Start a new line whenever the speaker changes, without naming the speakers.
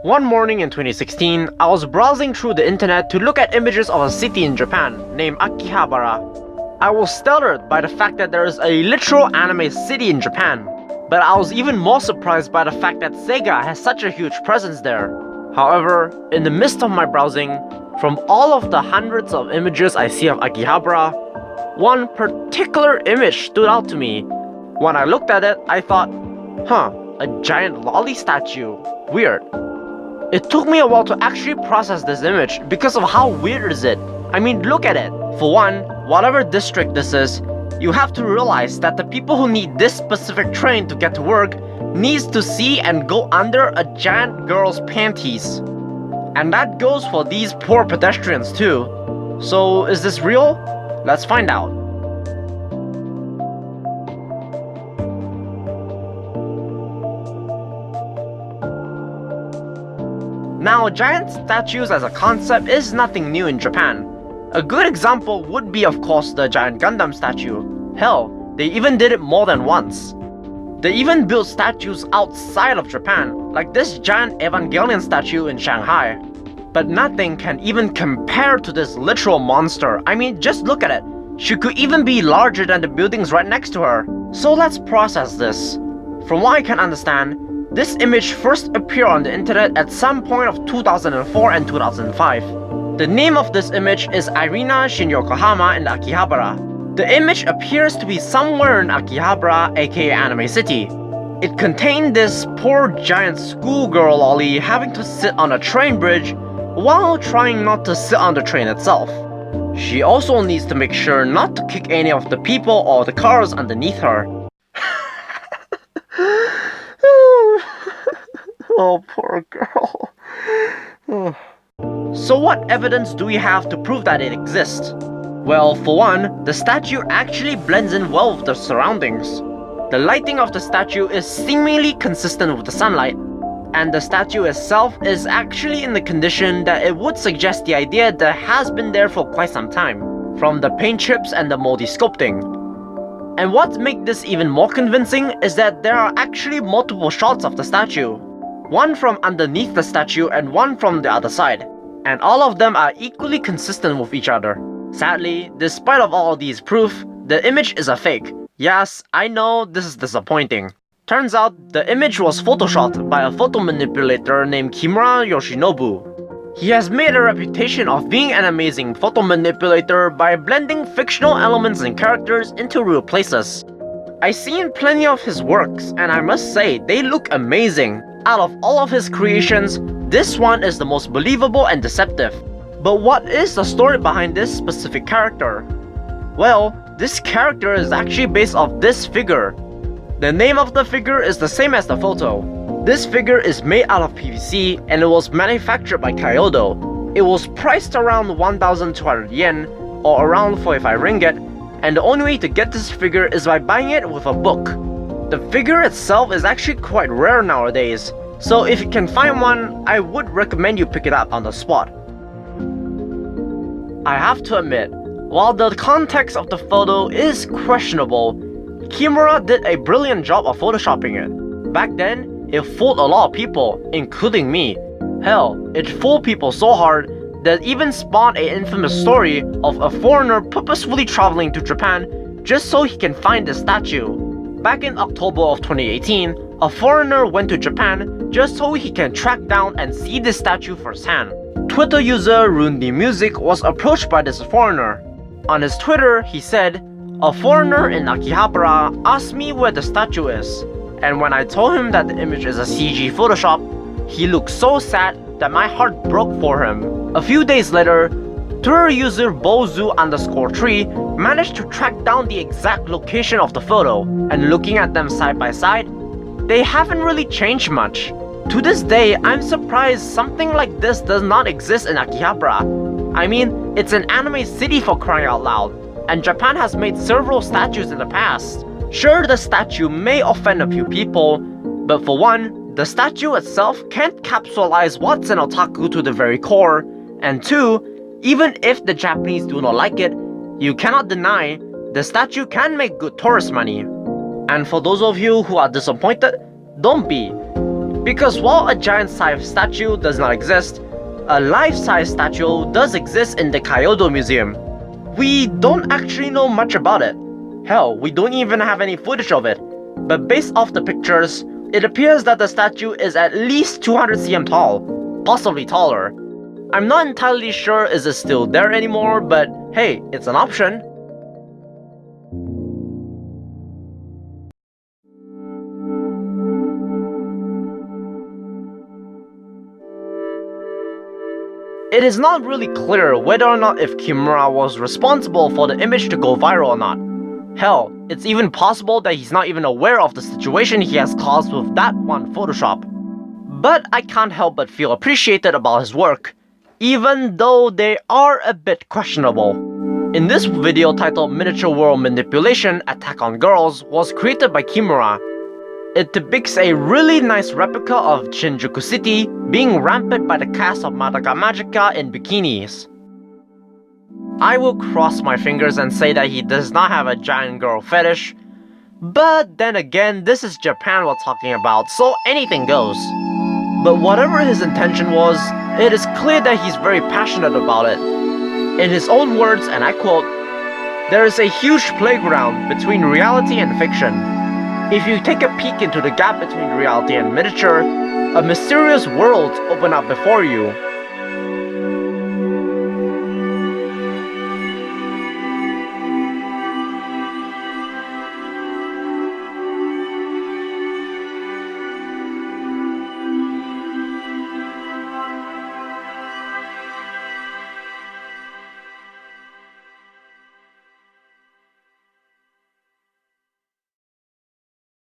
One morning in 2016, I was browsing through the internet to look at images of a city in Japan named Akihabara. I was startled by the fact that there is a literal anime city in Japan, but I was even more surprised by the fact that Sega has such a huge presence there. However, in the midst of my browsing, from all of the hundreds of images I see of Akihabara, one particular image stood out to me. When I looked at it, I thought, a giant loli statue. Weird. It took me a while to actually process this image because of how weird is it. I mean, look at it. For one, whatever district this is, you have to realize that the people who need this specific train to get to work needs to see and go under a giant girl's panties. And that goes for these poor pedestrians too. So is this real? Let's find out. Now, giant statues as a concept is nothing new in Japan. A good example would be, of course, the giant Gundam statue. Hell, they even did it more than once. They even built statues outside of Japan, like this giant Evangelion statue in Shanghai. But nothing can even compare to this literal monster. I mean, just look at it. She could even be larger than the buildings right next to her. So let's process this. From what I can understand, this image first appeared on the internet at some point of 2004 and 2005. The name of this image is Irina Shin Yokohama in Akihabara. The image appears to be somewhere in Akihabara, aka Anime City. It contained this poor giant schoolgirl loli having to sit on a train bridge while trying not to sit on the train itself. She also needs to make sure not to kick any of the people or the cars underneath her. Oh, poor girl. So what evidence do we have to prove that it exists? Well, for one, the statue actually blends in well with the surroundings. The lighting of the statue is seemingly consistent with the sunlight, and the statue itself is actually in the condition that it would suggest the idea that it has been there for quite some time, from the paint chips and the moldy sculpting. And what makes this even more convincing is that there are actually multiple shots of the statue. One from underneath the statue and one from the other side. And all of them are equally consistent with each other. Sadly, despite of all these proof, the image is a fake. Yes, I know this is disappointing. Turns out, the image was photoshopped by a photo manipulator named Kimura Yoshinobu. He has made a reputation of being an amazing photo manipulator by blending fictional elements and characters into real places. I've seen plenty of his works, and I must say, they look amazing. Out of all of his creations, this one is the most believable and deceptive. But what is the story behind this specific character? Well, this character is actually based off this figure. The name of the figure is the same as the photo. This figure is made out of PVC and it was manufactured by Kyoto. It was priced around 1,200 yen or around 45 ringgit, and the only way to get this figure is by buying it with a book. The figure itself is actually quite rare nowadays, so if you can find one, I would recommend you pick it up on the spot. I have to admit, while the context of the photo is questionable, Kimura did a brilliant job of photoshopping it. Back then, it fooled a lot of people, including me. Hell, it fooled people so hard that even spawned an infamous story of a foreigner purposefully traveling to Japan just so he can find the statue. Back in October of 2018, a foreigner went to Japan just so he can track down and see the statue firsthand. Twitter user Rundi Music was approached by this foreigner. On his Twitter, he said, "A foreigner in Akihabara asked me where the statue is, and when I told him that the image is a CG Photoshop, he looked so sad that my heart broke for him." A few days later, Twitter user bozu_3 managed to track down the exact location of the photo, and looking at them side by side, they haven't really changed much. To this day, I'm surprised something like this does not exist in Akihabara. I mean, it's an anime city for crying out loud, and Japan has made several statues in the past. Sure, the statue may offend a few people, but for one, the statue itself can't capsulize what's an otaku to the very core, and two, even if the Japanese do not like it, you cannot deny the statue can make good tourist money. And for those of you who are disappointed, don't be. Because while a giant-sized statue does not exist, a life-size statue does exist in the Kyoto Museum. We don't actually know much about it. Hell, we don't even have any footage of it. But based off the pictures, it appears that the statue is at least 200 cm tall, possibly taller. I'm not entirely sure is it still there anymore, but hey, it's an option. It is not really clear whether or not if Kimura was responsible for the image to go viral or not. Hell, it's even possible that he's not even aware of the situation he has caused with that one Photoshop. But I can't help but feel appreciated about his work, even though they are a bit questionable. In this video titled Miniature World Manipulation Attack on Girls was created by Kimura. It depicts a really nice replica of Shinjuku City being ramped by the cast of Madoka Magica in bikinis. I will cross my fingers and say that he does not have a giant girl fetish, but then again, this is Japan we're talking about, so anything goes. But whatever his intention was, it is clear that he's very passionate about it. In his own words, and I quote, "There is a huge playground between reality and fiction. If you take a peek into the gap between reality and miniature, a mysterious world opens up before you.